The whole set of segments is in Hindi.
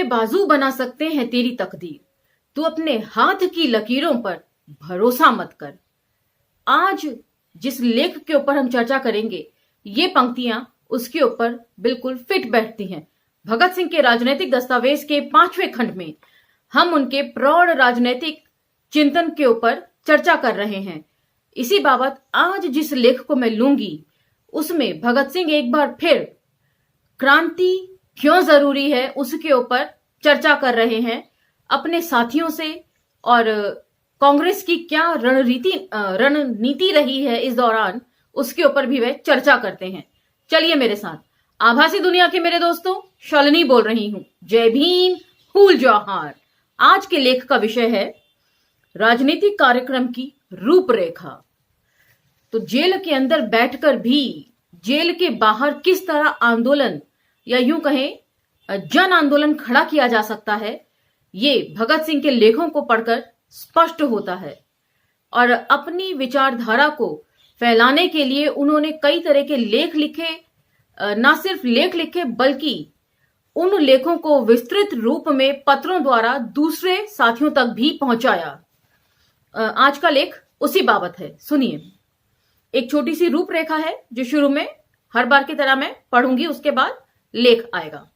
बाजू बना सकते हैं तेरी तकदीर, तू अपने हाथ की लकीरों पर भरोसा मत कर। आज जिस लेख के ऊपर हम चर्चा करेंगे, ये पंक्तियां उसके ऊपर बिल्कुल फिट बैठती हैं। भगत सिंह के राजनीतिक दस्तावेज के 5वें खंड में हम उनके प्रौढ़ राजनीतिक चिंतन के ऊपर चर्चा कर रहे हैं। इसी बाबत आज जिस लेख को मैं लूंगी, उसमें भगत सिंह एक बार फिर क्रांति क्यों जरूरी है उसके ऊपर चर्चा कर रहे हैं अपने साथियों से, और कांग्रेस की क्या रणनीति रही है इस दौरान, उसके ऊपर भी वे चर्चा करते हैं। चलिए मेरे साथ। आभासी दुनिया के मेरे दोस्तों, शालिनी बोल रही हूं। जय भीम, फूल जौहार। आज के लेख का विषय है राजनीतिक कार्यक्रम की रूपरेखा। तो जेल के अंदर बैठकर भी जेल के बाहर किस तरह आंदोलन या यूं कहें जन आंदोलन खड़ा किया जा सकता है, ये भगत सिंह के लेखों को पढ़कर स्पष्ट होता है। और अपनी विचारधारा को फैलाने के लिए उन्होंने कई तरह के लेख लिखे। ना सिर्फ लेख लिखे बल्कि उन लेखों को विस्तृत रूप में पत्रों द्वारा दूसरे साथियों तक भी पहुंचाया। आज का लेख उसी बाबत है, सुनिए। एक छोटी सी रूपरेखा है जो शुरू में हर बार की तरह मैं पढ़ूंगी, उसके बाद लेख आएगा।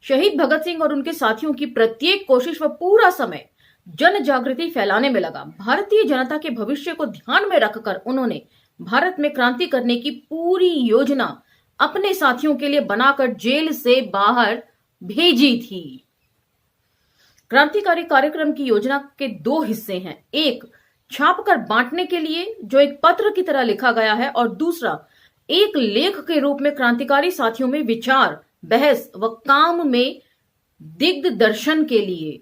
शहीद भगत सिंह और उनके साथियों की प्रत्येक कोशिश व पूरा समय जन जागृति फैलाने में लगा। भारतीय जनता के भविष्य को ध्यान में रखकर उन्होंने भारत में क्रांति करने की पूरी योजना अपने साथियों के लिए बनाकर जेल से बाहर भेजी थी। क्रांतिकारी कार्यक्रम की योजना के 2 हिस्से हैं। एक छापकर बांटने के लिए जो एक पत्र की तरह लिखा गया है, और दूसरा एक लेख के रूप में क्रांतिकारी साथियों में विचार, बहस व काम में दिग्दर्शन के लिए।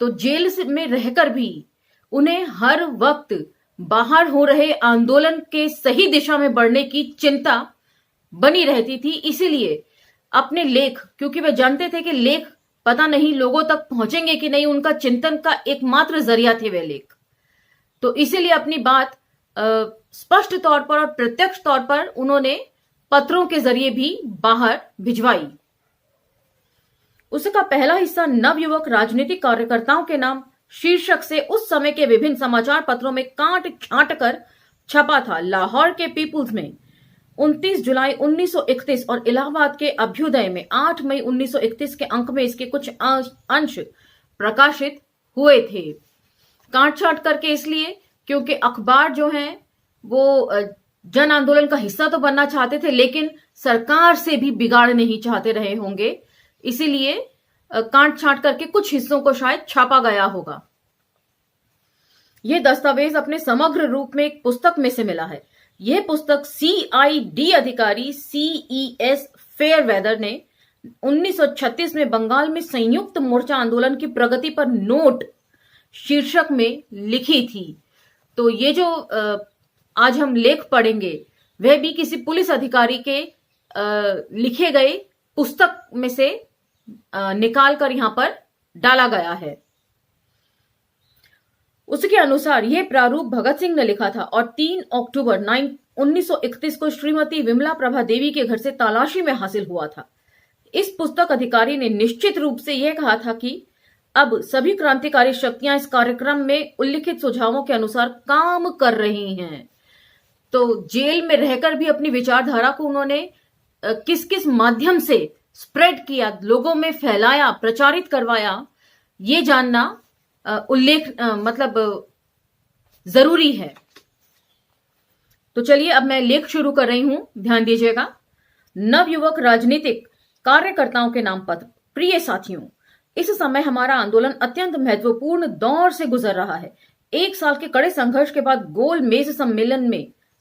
तो जेल में रहकर भी उन्हें हर वक्त बाहर हो रहे आंदोलन के सही दिशा में बढ़ने की चिंता बनी रहती थी। इसीलिए अपने लेख, क्योंकि वे जानते थे कि लेख पता नहीं लोगों तक पहुंचेंगे कि नहीं, उनका चिंतन का एकमात्र जरिया थे वे लेख। तो इसीलिए अपनी बात स्पष्ट तौर पर और प्रत्यक्ष तौर पर उन्होंने पत्रों के जरिए भी बाहर भिजवाई। उसका पहला हिस्सा नवयुवक राजनीतिक कार्यकर्ताओं के नाम शीर्षक से उस समय के विभिन्न समाचार पत्रों में काट छांट कर छपा था। लाहौर के पीपुल्स में 29 जुलाई 1931 और इलाहाबाद के अभ्युदय में 8 मई 1931 के अंक में इसके कुछ अंश प्रकाशित हुए थे। काट छांट करके इसलिए क्योंकि अखबार जो हैं वो जन आंदोलन का हिस्सा तो बनना चाहते थे, लेकिन सरकार से भी बिगाड़ नहीं चाहते रहे होंगे, इसीलिए काट छांट करके कुछ हिस्सों को शायद छापा गया होगा। यह दस्तावेज अपने समग्र रूप में एक पुस्तक में से मिला है। यह पुस्तक CID अधिकारी CES फेयरवेदर ने 1936 में बंगाल में संयुक्त मोर्चा आंदोलन की प्रगति पर नोट शीर्षक में लिखी थी। तो ये जो आज हम लेख पढ़ेंगे वह भी किसी पुलिस अधिकारी के लिखे गए पुस्तक में से निकाल कर यहां पर डाला गया है। उसके अनुसार यह प्रारूप भगत सिंह ने लिखा था और 3 अक्टूबर 1931 को श्रीमती विमला प्रभा देवी के घर से तलाशी में हासिल हुआ था। इस पुस्तक अधिकारी ने निश्चित रूप से यह कहा था कि अब सभी क्रांतिकारी शक्तियां इस कार्यक्रम में उल्लिखित सुझावों के अनुसार काम कर रही हैं। तो जेल में रहकर भी अपनी विचारधारा को उन्होंने किस किस माध्यम से स्प्रेड किया, लोगों में फैलाया, प्रचारित करवाया, ये जानना जरूरी है। तो चलिए अब मैं लेख शुरू कर रही हूं, ध्यान दीजिएगा। नवयुवक राजनीतिक कार्यकर्ताओं के नाम पत्र। प्रिय साथियों, इस समय हमारा आंदोलन अत्यंत महत्वपूर्ण दौर से गुजर रहा है। 1 साल के कड़े संघर्ष के बाद गोल मेज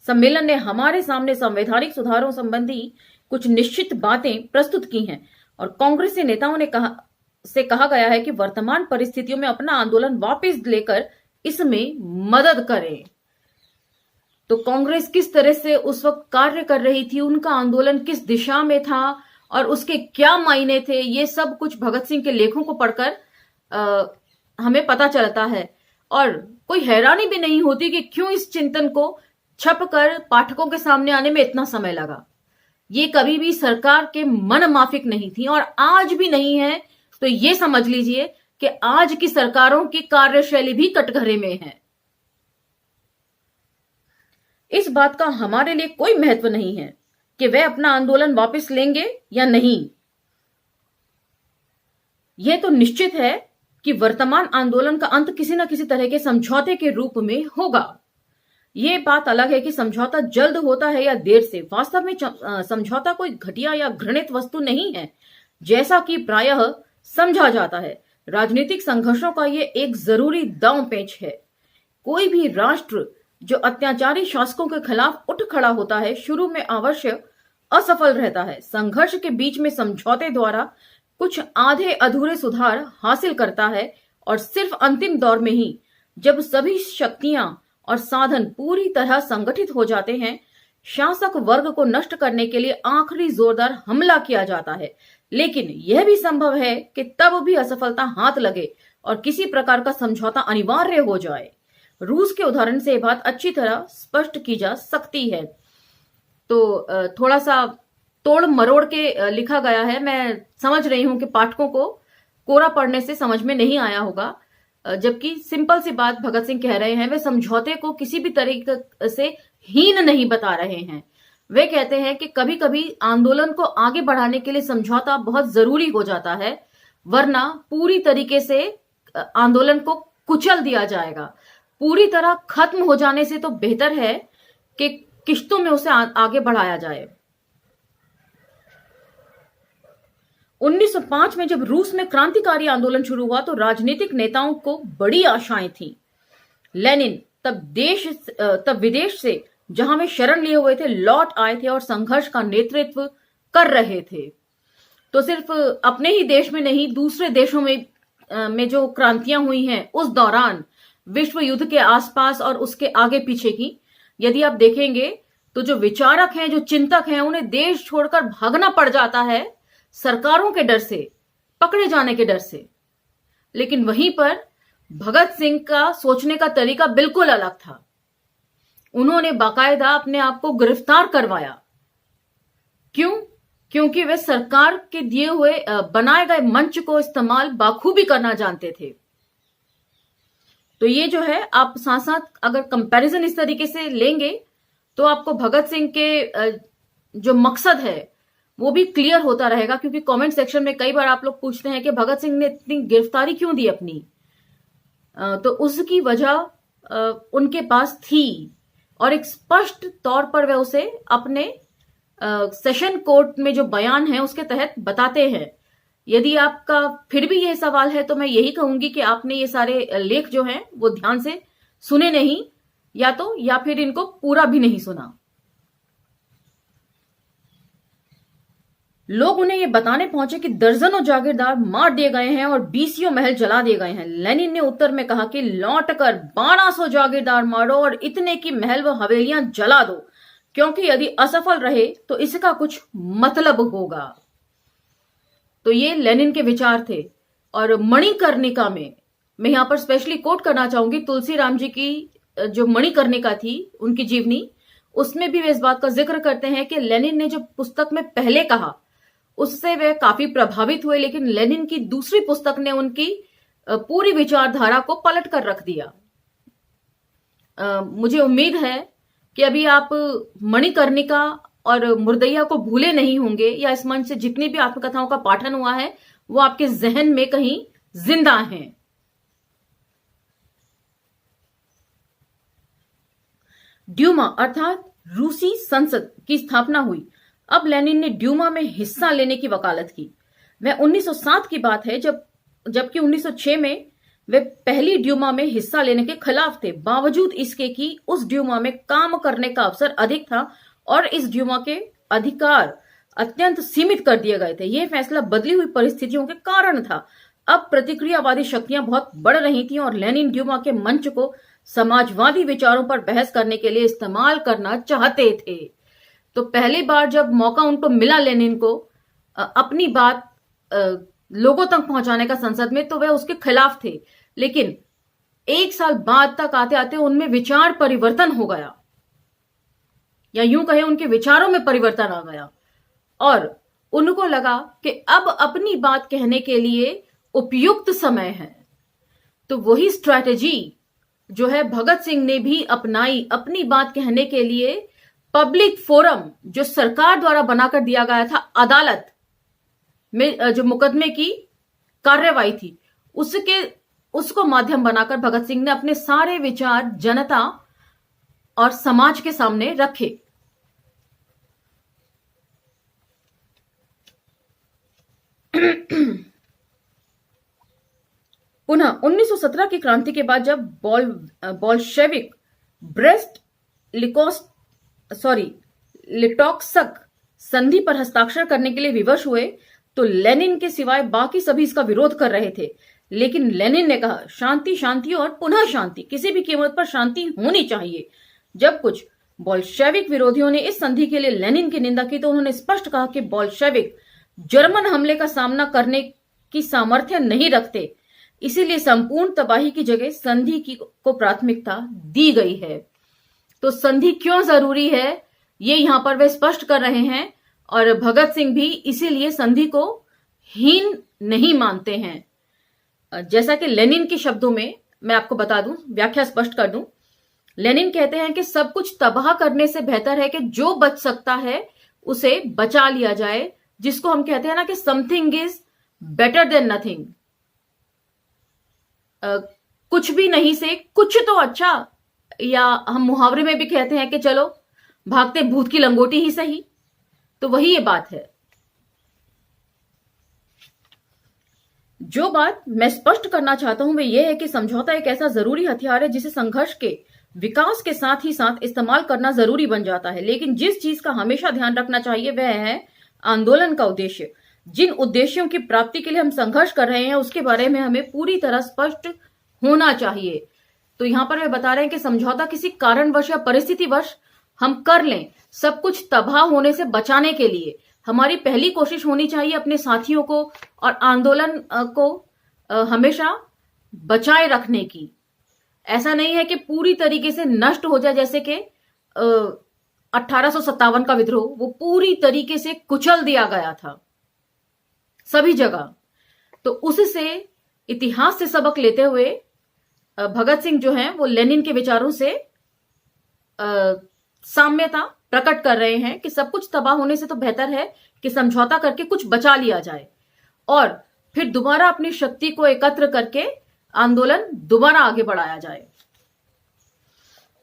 सम्मेलन ने हमारे सामने संवैधानिक सुधारों संबंधी कुछ निश्चित बातें प्रस्तुत की हैं और कांग्रेस के नेताओं ने कहा गया है कि वर्तमान परिस्थितियों में अपना आंदोलन वापस लेकर इसमें मदद करें। तो कांग्रेस किस तरह से उस वक्त कार्य कर रही थी, उनका आंदोलन किस दिशा में था और उसके क्या मायने थे, ये सब कुछ भगत सिंह के लेखों को पढ़कर हमें पता चलता है। और कोई हैरानी भी नहीं होती कि क्यों इस चिंतन को छपकर पाठकों के सामने आने में इतना समय लगा। ये कभी भी सरकार के मन माफिक नहीं थी और आज भी नहीं है। तो ये समझ लीजिए कि आज की सरकारों की कार्यशैली भी कटघरे में है। इस बात का हमारे लिए कोई महत्व नहीं है कि वे अपना आंदोलन वापस लेंगे या नहीं। यह तो निश्चित है कि वर्तमान आंदोलन का अंत किसी न किसी तरह के समझौते के रूप में होगा। यह बात अलग है कि समझौता जल्द होता है या देर से। वास्तव में समझौता कोई घटिया या घृणित वस्तु नहीं है, जैसा कि प्रायः समझा जाता है। राजनीतिक संघर्षों का यह एक जरूरी दांव पेच है। कोई भी राष्ट्र जो अत्याचारी शासकों के खिलाफ उठ खड़ा होता है, शुरू में अवश्य असफल रहता है। संघर्ष के बीच में समझौते द्वारा कुछ आधे अधूरे सुधार हासिल करता है और सिर्फ अंतिम दौर में ही, जब सभी शक्तियां और साधन पूरी तरह संगठित हो जाते हैं, शासक वर्ग को नष्ट करने के लिए आखिरी जोरदार हमला किया जाता है। लेकिन यह भी संभव है कि तब भी असफलता हाथ लगे और किसी प्रकार का समझौता अनिवार्य हो जाए। रूस के उदाहरण से यह बात अच्छी तरह स्पष्ट की जा सकती है। तो थोड़ा सा तोड़ मरोड़ के लिखा गया है। मैं समझ रही हूं कि पाठकों को कोरा पढ़ने से समझ में नहीं आया होगा, जबकि सिंपल सी बात भगत सिंह कह रहे हैं। वे समझौते को किसी भी तरीके से हीन नहीं बता रहे हैं। वे कहते हैं कि कभी कभी आंदोलन को आगे बढ़ाने के लिए समझौता बहुत जरूरी हो जाता है, वरना पूरी तरीके से आंदोलन को कुचल दिया जाएगा। पूरी तरह खत्म हो जाने से तो बेहतर है कि किश्तों में उसे आगे बढ़ाया जाए। 1905 में जब रूस में क्रांतिकारी आंदोलन शुरू हुआ तो राजनीतिक नेताओं को बड़ी आशाएं थीं। लेनिन तब विदेश से, जहां वे शरण लिए हुए थे, लौट आए थे और संघर्ष का नेतृत्व कर रहे थे। तो सिर्फ अपने ही देश में नहीं, दूसरे देशों में जो क्रांतियां हुई हैं उस दौरान, विश्व युद्ध के आसपास और उसके आगे पीछे की, यदि आप देखेंगे तो जो विचारक हैं, जो चिंतक हैं, उन्हें देश छोड़कर भागना पड़ जाता है सरकारों के डर से, पकड़े जाने के डर से। लेकिन वहीं पर भगत सिंह का सोचने का तरीका बिल्कुल अलग था। उन्होंने बाकायदा अपने आप को गिरफ्तार करवाया। क्यों? क्योंकि वे सरकार के दिए हुए बनाए गए मंच को इस्तेमाल बाखूबी करना जानते थे। तो ये जो है, आप साथ साथ अगर कंपैरिजन इस तरीके से लेंगे तो आपको भगत सिंह के जो मकसद है वो भी क्लियर होता रहेगा। क्योंकि कमेंट सेक्शन में कई बार आप लोग पूछते हैं कि भगत सिंह ने इतनी गिरफ्तारी क्यों दी अपनी, तो उसकी वजह उनके पास थी और एक स्पष्ट तौर पर वे उसे अपने सेशन कोर्ट में जो बयान है उसके तहत बताते हैं। यदि आपका फिर भी यह सवाल है तो मैं यही कहूंगी कि आपने ये सारे लेख जो हैं वो ध्यान से सुने नहीं, या फिर इनको पूरा भी नहीं सुना। लोग उन्हें यह बताने पहुंचे कि दर्जनों जागीरदार मार दिए गए हैं और बीसियों महल जला दिए गए हैं। लेनिन ने उत्तर में कहा कि लौटकर 1200 जागीरदार मारो और इतने की महल व हवेलियां जला दो, क्योंकि यदि असफल रहे तो इसका कुछ मतलब होगा। तो ये लेनिन के विचार थे। और मणिकर्णिका में मैं यहां पर स्पेशली कोट करना चाहूंगी तुलसीराम जी की जो मणिकर्णिका थी, उनकी जीवनी, उसमें भी वे इस बात का जिक्र करते हैं कि लेनिन ने जो पुस्तक में पहले कहा उससे वे काफी प्रभावित हुए, लेकिन लेनिन की दूसरी पुस्तक ने उनकी पूरी विचारधारा को पलट कर रख दिया। मुझे उम्मीद है कि अभी आप मणिकर्णिका और मुर्दैया को भूले नहीं होंगे, या इस मंच से जितनी भी आत्मकथाओं का पाठन हुआ है वो आपके जहन में कहीं जिंदा हैं। ड्यूमा अर्थात रूसी संसद की स्थापना हुई। अब लेनिन ने ड्यूमा में हिस्सा लेने की वकालत की। वह 1907 की बात है, जबकि 1906 में वे पहली ड्यूमा में हिस्सा लेने के खिलाफ थे। बावजूद इसके कि उस ड्यूमा में काम करने का अवसर अधिक था और इस ड्यूमा के अधिकार अत्यंत सीमित कर दिए गए थे। यह फैसला बदली हुई परिस्थितियों के कारण था। अब प्रतिक्रियावादी शक्तियां बहुत बढ़ रही थीं और लेनिन ड्यूमा के मंच को समाजवादी विचारों पर बहस करने के लिए इस्तेमाल करना चाहते थे। तो पहली बार जब मौका उनको मिला लेनिन को अपनी बात लोगों तक पहुंचाने का संसद में, तो वे उसके खिलाफ थे। लेकिन एक साल बाद तक आते आते उनमें विचार परिवर्तन हो गया, या यूं कहें उनके विचारों में परिवर्तन आ गया। और उनको लगा कि अब अपनी बात कहने के लिए उपयुक्त समय है। तो वही स्ट्रैटेजी जो है भगत सिंह ने भी अपनाई अपनी बात कहने के लिए। पब्लिक फोरम जो सरकार द्वारा बनाकर दिया गया था, अदालत में जो मुकदमे की कार्यवाही थी, उसको माध्यम बनाकर भगत सिंह ने अपने सारे विचार जनता और समाज के सामने रखे। पुनः 1917 की क्रांति के बाद जब बोल्शेविक ब्रेस्ट लिटोक्सक संधि पर हस्ताक्षर करने के लिए विवश हुए तो लेनिन के सिवाय बाकी सभी इसका विरोध कर रहे थे। लेकिन लेनिन ने कहा शांति शांति और पुनः शांति, किसी भी कीमत पर शांति होनी चाहिए। जब कुछ बोल्शेविक विरोधियों ने इस संधि के लिए लेनिन की निंदा की तो उन्होंने स्पष्ट कहा कि बोल्शेविक जर्मन हमले का सामना करने की सामर्थ्य नहीं रखते, इसीलिए संपूर्ण तबाही की जगह संधि को प्राथमिकता दी गई है। तो संधि क्यों जरूरी है ये यहां पर वे स्पष्ट कर रहे हैं और भगत सिंह भी इसीलिए संधि को हीन नहीं मानते हैं। जैसा कि लेनिन के शब्दों में मैं आपको बता दूं, व्याख्या स्पष्ट कर दूं, लेनिन कहते हैं कि सब कुछ तबाह करने से बेहतर है कि जो बच सकता है उसे बचा लिया जाए, जिसको हम कहते हैं ना कि something is better than nothing. कुछ भी नहीं से कुछ तो अच्छा, या हम मुहावरे में भी कहते हैं कि चलो भागते भूत की लंगोटी ही सही। तो वही ये बात है। जो बात मैं स्पष्ट करना चाहता हूं वो ये है कि समझौता एक ऐसा जरूरी हथियार है जिसे संघर्ष के विकास के साथ ही साथ इस्तेमाल करना जरूरी बन जाता है। लेकिन जिस चीज का हमेशा ध्यान रखना चाहिए वह है आंदोलन का उद्देश्य। जिन उद्देश्यों की प्राप्ति के लिए हम संघर्ष कर रहे हैं उसके बारे में हमें पूरी तरह स्पष्ट होना चाहिए। तो यहां पर वे बता रहे हैं कि समझौता किसी कारणवश या परिस्थितिवश हम कर लें, सब कुछ तबाह होने से बचाने के लिए हमारी पहली कोशिश होनी चाहिए अपने साथियों को और आंदोलन को हमेशा बचाए रखने की। ऐसा नहीं है कि पूरी तरीके से नष्ट हो जाए, जैसे कि 1857 का विद्रोह, वो पूरी तरीके से कुचल दिया गया था सभी जगह। तो उससे इतिहास से सबक लेते हुए भगत सिंह जो हैं वो लेनिन के विचारों से साम्यता प्रकट कर रहे हैं कि सब कुछ तबाह होने से तो बेहतर है कि समझौता करके कुछ बचा लिया जाए और फिर दोबारा अपनी शक्ति को एकत्र करके आंदोलन दोबारा आगे बढ़ाया जाए।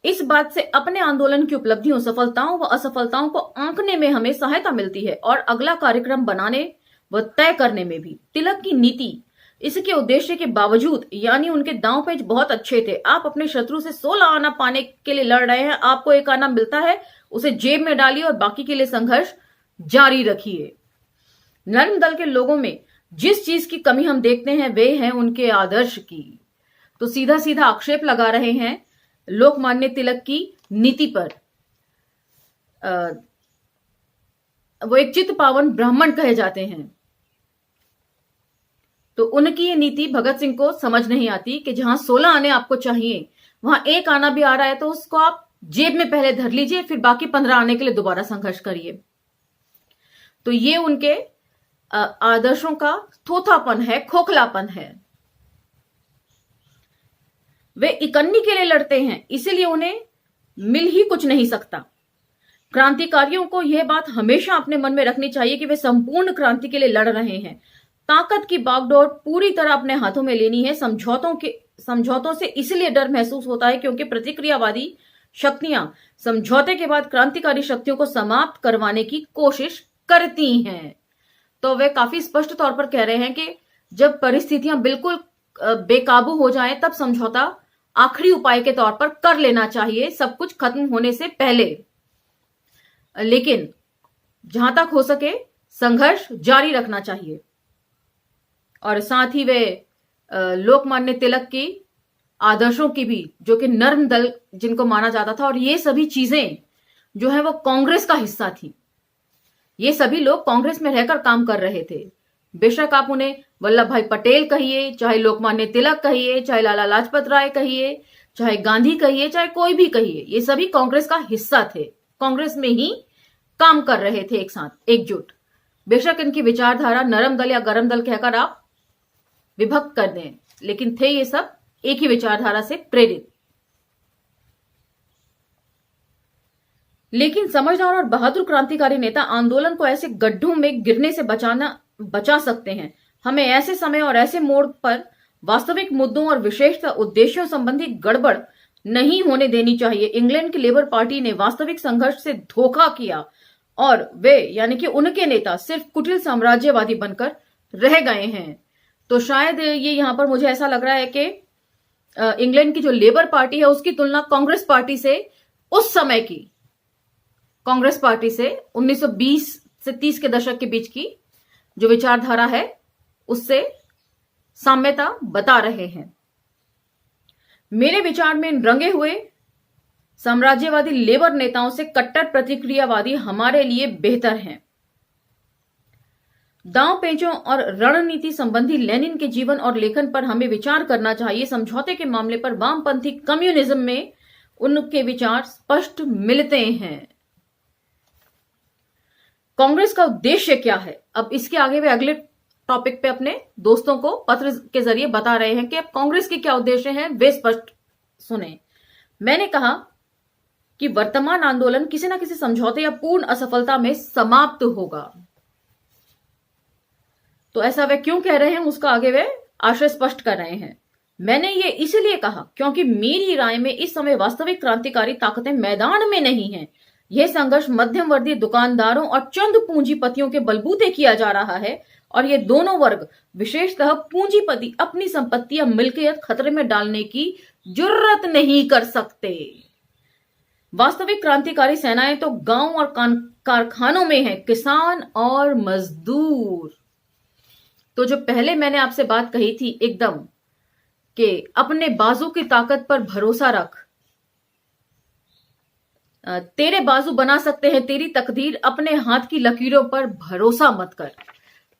इस बात से अपने आंदोलन की उपलब्धियों, सफलताओं व असफलताओं को आंकने में हमें सहायता मिलती है और अगला कार्यक्रम बनाने व तय करने में भी। तिलक की नीति इसके उद्देश्य के बावजूद, यानी उनके दांव पेच बहुत अच्छे थे। आप अपने शत्रु से 16 आना पाने के लिए लड़ रहे हैं, आपको एक आना मिलता है, उसे जेब में डालिए और बाकी के लिए संघर्ष जारी रखिए। नर्म दल के लोगों में जिस चीज की कमी हम देखते हैं वे है उनके आदर्श की। तो सीधा सीधा आक्षेप लगा रहे हैं लोकमान्य तिलक की नीति पर। वो एक चित्त पावन ब्राह्मण कहे जाते हैं, तो उनकी ये नीति भगत सिंह को समझ नहीं आती कि जहां 16 आने आपको चाहिए वहां एक आना भी आ रहा है तो उसको आप जेब में पहले धर लीजिए, फिर बाकी 15 आने के लिए दोबारा संघर्ष करिए। तो ये उनके आदर्शों का थोथापन है, खोखलापन है। वे इकन्नी के लिए लड़ते हैं, इसीलिए उन्हें मिल ही कुछ नहीं सकता। क्रांतिकारियों को यह बात हमेशा अपने मन में रखनी चाहिए कि वे संपूर्ण क्रांति के लिए लड़ रहे हैं। ताकत की बागडोर पूरी तरह अपने हाथों में लेनी है। समझौतों से इसलिए डर महसूस होता है क्योंकि प्रतिक्रियावादी शक्तियां समझौते के बाद क्रांतिकारी शक्तियों को समाप्त करवाने की कोशिश करती हैं। तो वे काफी स्पष्ट तौर पर कह रहे हैं कि जब परिस्थितियां बिल्कुल बेकाबू हो जाएं तब समझौता आखिरी उपाय के तौर पर कर लेना चाहिए, सब कुछ खत्म होने से पहले। लेकिन जहां तक हो सके संघर्ष जारी रखना चाहिए। और साथ ही वे लोकमान्य तिलक की आदर्शों की भी, जो कि नर्म दल जिनको माना जाता था, और ये सभी चीजें जो है वो कांग्रेस का हिस्सा थी। ये सभी लोग कांग्रेस में रहकर काम कर रहे थे। बेशक आप उन्हें वल्लभ भाई पटेल कहिए, चाहे लोकमान्य तिलक कहिए, चाहे लाला लाजपत राय कहिए, चाहे गांधी कहिए, चाहे कोई भी कहिए, ये सभी कांग्रेस का हिस्सा थे, कांग्रेस में ही काम कर रहे थे एक साथ एकजुट। बेशक इनकी विचारधारा नरम दल या गरम दल कहकर आप विभक्त कर दें, लेकिन थे ये सब एक ही विचारधारा से प्रेरित। लेकिन समझदार और बहादुर क्रांतिकारी नेता आंदोलन को ऐसे गड्ढों में गिरने से बचा सकते हैं। हमें ऐसे समय और ऐसे मोड़ पर वास्तविक मुद्दों और विशेषतः उद्देश्यों संबंधी गड़बड़ नहीं होने देनी चाहिए। इंग्लैंड की लेबर पार्टी ने वास्तविक संघर्ष से धोखा किया और वे यानी कि उनके नेता सिर्फ कुटिल साम्राज्यवादी बनकर रह गए हैं। तो शायद ये यहां पर मुझे ऐसा लग रहा है कि इंग्लैंड की जो लेबर पार्टी है उसकी तुलना कांग्रेस पार्टी से, उस समय की कांग्रेस पार्टी से 1920 से 30 के दशक के बीच की जो विचारधारा है उससे साम्यता बता रहे हैं। मेरे विचार में इन रंगे हुए साम्राज्यवादी लेबर नेताओं से कट्टर प्रतिक्रियावादी हमारे लिए बेहतर हैं। दांव पेचों और रणनीति संबंधी लेनिन के जीवन और लेखन पर हमें विचार करना चाहिए। समझौते के मामले पर वामपंथी कम्युनिज्म में उनके विचार स्पष्ट मिलते हैं। कांग्रेस का उद्देश्य क्या है? अब इसके आगे वे अगले टॉपिक पे अपने दोस्तों को पत्र के जरिए बता रहे हैं कि अब कांग्रेस के क्या उद्देश्य हैं, वे स्पष्ट सुने। मैंने कहा कि वर्तमान आंदोलन किसी न किसी समझौते या पूर्ण असफलता में समाप्त होगा। तो ऐसा वे क्यों कह रहे हैं उसका आगे वे आशय स्पष्ट कर रहे हैं। मैंने ये इसलिए कहा क्योंकि मेरी राय में इस समय वास्तविक क्रांतिकारी ताकतें मैदान में नहीं हैं। यह संघर्ष मध्यम वर्गीय दुकानदारों और चंद पूंजीपतियों के बलबूते किया जा रहा है और ये दोनों वर्ग विशेषतः पूंजीपति अपनी संपत्ति या मिल्कियत खतरे में डालने की जुर्रत नहीं कर सकते। वास्तविक क्रांतिकारी सेनाएं तो गांव और कारखानों में हैं, किसान और मजदूर। तो जो पहले मैंने आपसे बात कही थी एकदम कि अपने बाजू की ताकत पर भरोसा रख, तेरे बाजू बना सकते हैं तेरी तकदीर, अपने हाथ की लकीरों पर भरोसा मत कर।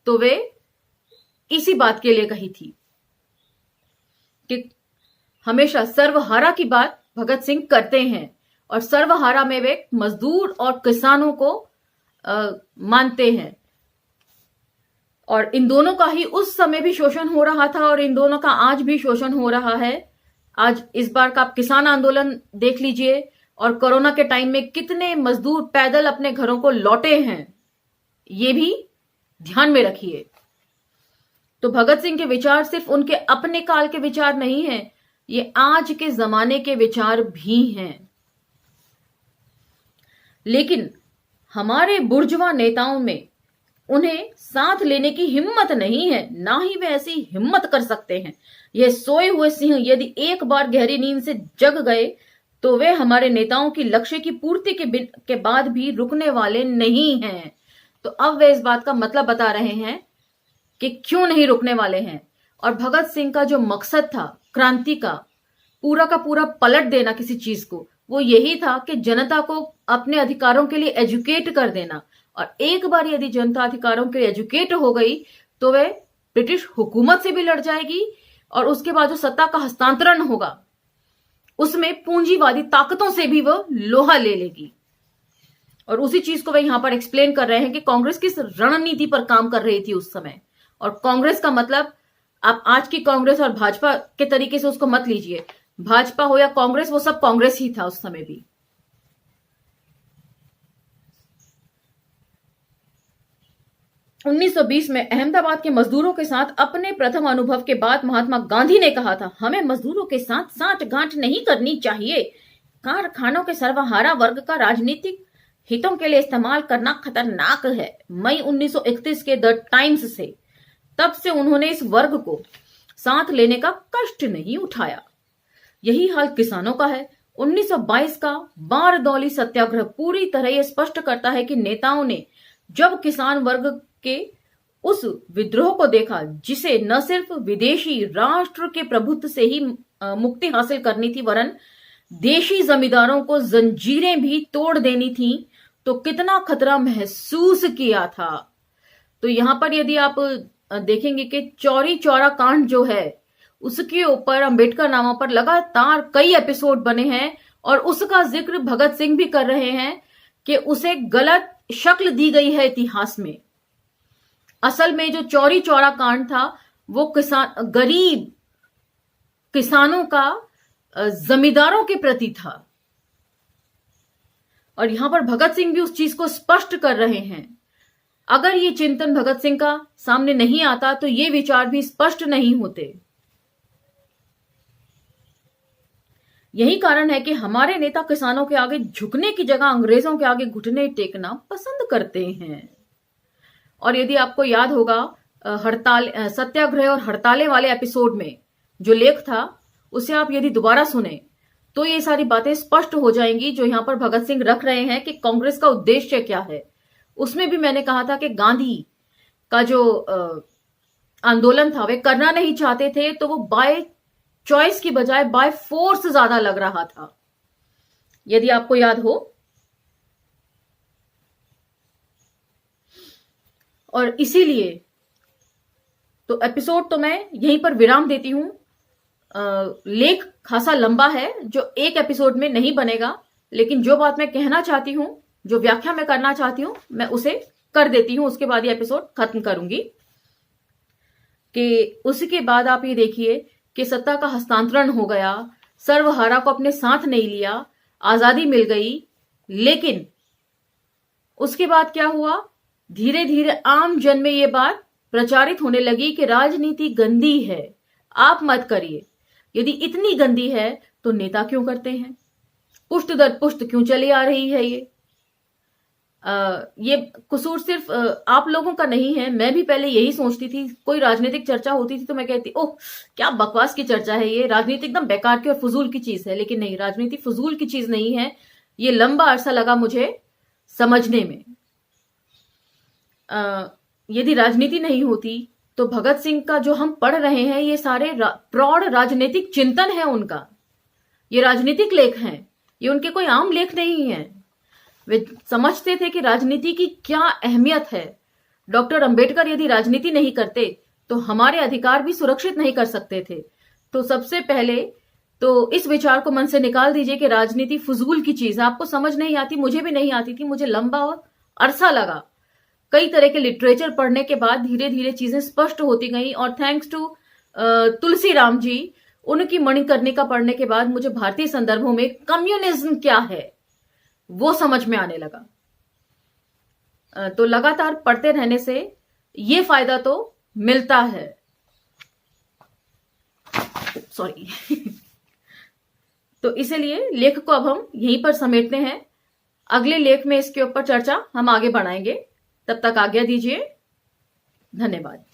तो वे इसी बात के लिए कही थी कि हमेशा सर्वहारा की बात भगत सिंह करते हैं और सर्वहारा में वे मजदूर और किसानों को मानते हैं। और इन दोनों का ही उस समय भी शोषण हो रहा था और इन दोनों का आज भी शोषण हो रहा है। आज इस बार का आप किसान आंदोलन देख लीजिए और कोरोना के टाइम में कितने मजदूर पैदल अपने घरों को लौटे हैं, ये भी ध्यान में रखिए। तो भगत सिंह के विचार सिर्फ उनके अपने काल के विचार नहीं हैं, ये आज के जमाने के विचार भी हैं। लेकिन हमारे बुर्जुआ नेताओं में उन्हें साथ लेने की हिम्मत नहीं है, ना ही वे ऐसी हिम्मत कर सकते हैं। यह सोए हुए सिंह यदि एक बार गहरी नींद से जग गए तो वे हमारे नेताओं की लक्ष्य की पूर्ति के बाद भी रुकने वाले नहीं हैं। तो अब वे इस बात का मतलब बता रहे हैं कि क्यों नहीं रुकने वाले हैं। और भगत सिंह का जो मकसद था क्रांति का पूरा पलट देना किसी चीज को, वो यही था कि जनता को अपने अधिकारों के लिए एजुकेट कर देना। और एक बार यदि जनता अधिकारों के लिए एजुकेट हो गई तो वे ब्रिटिश हुकूमत से भी लड़ जाएगी और उसके बाद जो सत्ता का हस्तांतरण होगा उसमें पूंजीवादी ताकतों से भी वह लोहा ले लेगी। और उसी चीज को वे यहां पर एक्सप्लेन कर रहे हैं कि कांग्रेस किस रणनीति पर काम कर रही थी उस समय। और कांग्रेस का मतलब आप आज की कांग्रेस और भाजपा के तरीके से उसको मत लीजिए। भाजपा हो या कांग्रेस, वो सब कांग्रेस ही था उस समय भी। – 1920 में अहमदाबाद के मजदूरों के साथ अपने प्रथम अनुभव के बाद महात्मा गांधी ने कहा था, हमें मजदूरों के साथ साठगांठ नहीं करनी चाहिए। कारखानों के सर्वहारा वर्ग का राजनीतिक हितों के लिए इस्तेमाल करना खतरनाक है। मई 1931 के द टाइम्स से तब से उन्होंने इस वर्ग को साथ लेने का कष्ट नहीं उठाया। यही हाल किसानों का है। 1922 का बारदौली सत्याग्रह पूरी तरह यह स्पष्ट करता है कि नेताओं ने जब किसान वर्ग के उस विद्रोह को देखा जिसे न सिर्फ विदेशी राष्ट्र के प्रभुत्व से ही मुक्ति हासिल करनी थी वरन देशी जमींदारों को जंजीरें भी तोड़ देनी थी, तो कितना खतरा महसूस किया था। तो यहां पर यदि आप देखेंगे कि चौरी चौरा कांड जो है उसके ऊपर अंबेडकर नामा पर लगातार कई एपिसोड बने हैं और उसका जिक्र भगत सिंह भी कर रहे हैं कि उसे गलत शक्ल दी गई है इतिहास में। असल में जो चौरी चौरा कांड था वो गरीब किसानों का जमींदारों के प्रति था। और यहां पर भगत सिंह भी उस चीज को स्पष्ट कर रहे हैं। अगर ये चिंतन भगत सिंह का सामने नहीं आता तो ये विचार भी स्पष्ट नहीं होते। यही कारण है कि हमारे नेता किसानों के आगे झुकने की जगह अंग्रेजों के आगे घुटने टेकना पसंद करते हैं। और यदि आपको याद होगा सत्याग्रह और हड़तालें वाले एपिसोड में जो लेख था उसे आप यदि दोबारा सुने तो ये सारी बातें स्पष्ट हो जाएंगी जो यहां पर भगत सिंह रख रहे हैं कि कांग्रेस का उद्देश्य क्या है। उसमें भी मैंने कहा था कि गांधी का जो आंदोलन था वे करना नहीं चाहते थे, तो वो बाय चॉइस की बजाय बाय फोर्स ज्यादा लग रहा था, यदि आपको याद हो। और इसीलिए तो एपिसोड तो मैं यहीं पर विराम देती हूं। लेख खासा लंबा है जो एक एपिसोड में नहीं बनेगा, लेकिन जो बात मैं कहना चाहती हूं, जो व्याख्या मैं करना चाहती हूं, मैं उसे कर देती हूं। उसके बाद ये एपिसोड खत्म करूंगी। कि उसके बाद आप ये देखिए कि सत्ता का हस्तांतरण हो गया, सर्वहारा को अपने साथ नहीं लिया, आजादी मिल गई। लेकिन उसके बाद क्या हुआ, धीरे धीरे आम जन में ये बात प्रचारित होने लगी कि राजनीति गंदी है, आप मत करिए। यदि इतनी गंदी है तो नेता क्यों करते हैं, पुष्ट दर पुष्ट क्यों चली आ रही है ये कसूर सिर्फ आप लोगों का नहीं है। मैं भी पहले यही सोचती थी, कोई राजनीतिक चर्चा होती थी तो मैं कहती ओह क्या बकवास की चर्चा है, ये राजनीति एकदम बेकार की और फजूल की चीज है। लेकिन नहीं, राजनीति फजूल की चीज नहीं है, ये लंबा अरसा लगा मुझे समझने में। यदि राजनीति नहीं होती तो भगत सिंह का जो हम पढ़ रहे हैं ये सारे प्रौढ़ राजनीतिक चिंतन है उनका, ये राजनीतिक लेख हैं, ये उनके कोई आम लेख नहीं है। वे समझते थे कि राजनीति की क्या अहमियत है। डॉक्टर अंबेडकर यदि राजनीति नहीं करते तो हमारे अधिकार भी सुरक्षित नहीं कर सकते थे। तो सबसे पहले तो इस विचार को मन से निकाल दीजिए कि राजनीति फजूल की चीज है। आपको समझ नहीं आती, मुझे भी नहीं आती थी, मुझे लंबा अरसा लगा। कई तरह के लिटरेचर पढ़ने के बाद धीरे धीरे चीजें स्पष्ट होती गई। और थैंक्स टू तुलसी राम जी, उनकी मणिकर्णिका पढ़ने के बाद मुझे भारतीय संदर्भों में कम्युनिज्म क्या है वो समझ में आने लगा। तो लगातार पढ़ते रहने से ये फायदा तो मिलता है। सॉरी तो इसीलिए लेख को अब हम यहीं पर समेटते हैं। अगले लेख में इसके ऊपर चर्चा हम आगे बढ़ाएंगे। तब तक आज्ञा दीजिए। धन्यवाद।